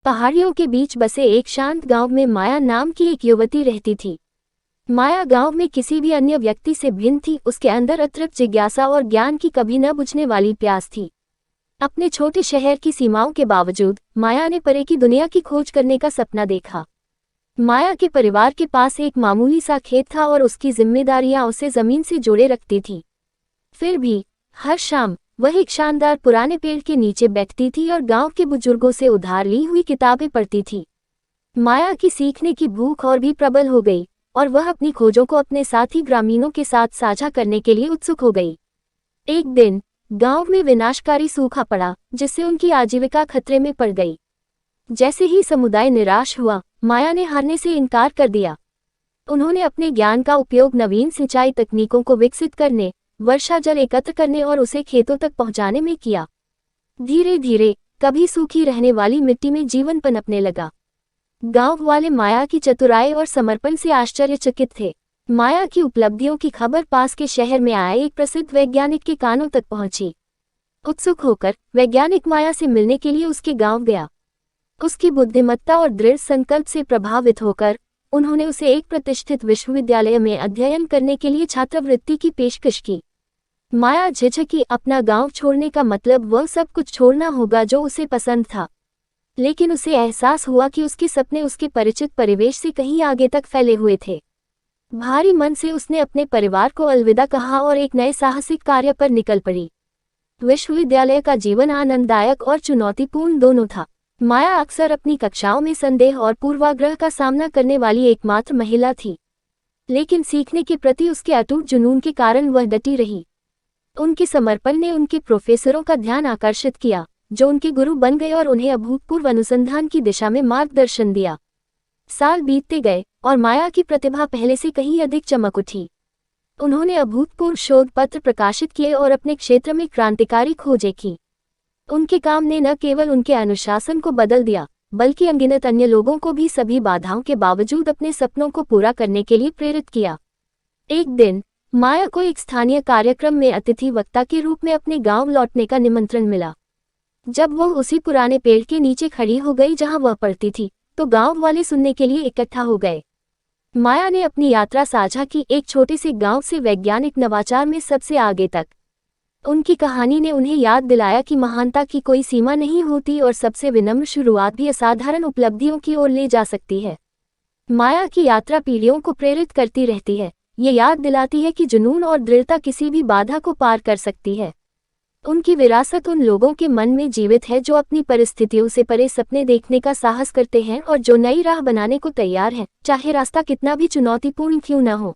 पहाड़ियों के बीच बसे एक शांत गांव में माया नाम की एक युवती रहती थी। माया गांव में किसी भी अन्य व्यक्ति से भिन्न थी। उसके अंदर अतृप्त जिज्ञासा और ज्ञान की कभी न बुझने वाली प्यास थी। अपने छोटे शहर की सीमाओं के बावजूद माया ने परे की दुनिया की खोज करने का सपना देखा। माया के परिवार के पास एक मामूली सा खेत था और उसकी जिम्मेदारियां उसे जमीन से जोड़े रखती थी। फिर भी हर शाम वह एक शानदार पुराने पेड़ के नीचे बैठती थी और गांव के बुजुर्गों से उधार ली हुई किताबें पढ़ती थी। माया की सीखने की भूख और भी प्रबल हो गई और वह अपनी खोजों को अपने साथी ग्रामीणों के साथ साझा करने के लिए उत्सुक हो गई। एक दिन गांव में विनाशकारी सूखा पड़ा जिससे उनकी आजीविका खतरे में पड़ गई। जैसे ही समुदाय निराश हुआ, माया ने हारने से इनकार कर दिया। उन्होंने अपने ज्ञान का उपयोग नवीन सिंचाई तकनीकों को विकसित करने, वर्षा जल एकत्र करने और उसे खेतों तक पहुंचाने में किया। धीरे धीरे कभी सूखी रहने वाली मिट्टी में जीवन पनपने लगा। गांव वाले माया की चतुराई और समर्पण से आश्चर्यचकित थे। माया की उपलब्धियों की खबर पास के शहर में आए एक प्रसिद्ध वैज्ञानिक के कानों तक पहुंची। उत्सुक होकर वैज्ञानिक माया से मिलने के लिए उसके गांव गया। उसकी बुद्धिमत्ता और दृढ़ संकल्प से प्रभावित होकर उन्होंने उसे एक प्रतिष्ठित विश्वविद्यालय में अध्ययन करने के लिए छात्रवृत्ति की पेशकश की। माया झिझकी। अपना गांव छोड़ने का मतलब वह सब कुछ छोड़ना होगा जो उसे पसंद था, लेकिन उसे एहसास हुआ कि उसके सपने उसके परिचित परिवेश से कहीं आगे तक फैले हुए थे। भारी मन से उसने अपने परिवार को अलविदा कहा और एक नए साहसिक कार्य पर निकल पड़ी। विश्वविद्यालय का जीवन आनंददायक और चुनौतीपूर्ण दोनों था। माया अक्सर अपनी कक्षाओं में संदेह और पूर्वाग्रह का सामना करने वाली एकमात्र महिला थी, लेकिन सीखने के प्रति उसके अटूट जुनून के कारण वह डटी रही। उनके समर्पण ने उनके प्रोफेसरों का ध्यान आकर्षित किया, जो उनके गुरु बन गए और उन्हें अभूतपूर्व अनुसंधान की दिशा में मार्गदर्शन दिया। साल बीतते गए और माया की प्रतिभा पहले से कहीं अधिक चमक उठी। उन्होंने अभूतपूर्व शोध पत्र प्रकाशित किए और अपने क्षेत्र में क्रांतिकारी खोजें की। उनके काम ने न केवल उनके अनुशासन को बदल दिया, बल्कि अनगिनत अन्य लोगों को भी सभी बाधाओं के बावजूद अपने सपनों को पूरा करने के लिए प्रेरित किया। एक दिन माया को एक स्थानीय कार्यक्रम में अतिथि वक्ता के रूप में अपने गांव लौटने का निमंत्रण मिला। जब वह उसी पुराने पेड़ के नीचे खड़ी हो गई जहां वह पढ़ती थी, तो गांव वाले सुनने के लिए इकट्ठा हो गए। माया ने अपनी यात्रा साझा की, एक छोटे से गांव से वैज्ञानिक नवाचार में सबसे आगे तक। उनकी कहानी ने उन्हें याद दिलाया कि महानता की कोई सीमा नहीं होती और सबसे विनम्र शुरुआत भी असाधारण उपलब्धियों की ओर ले जा सकती है। माया की यात्रा पीढ़ियों को प्रेरित करती रहती है। ये याद दिलाती है कि जुनून और दृढ़ता किसी भी बाधा को पार कर सकती है। उनकी विरासत उन लोगों के मन में जीवित है जो अपनी परिस्थितियों से परे सपने देखने का साहस करते हैं और जो नई राह बनाने को तैयार हैं, चाहे रास्ता कितना भी चुनौतीपूर्ण क्यों न हो।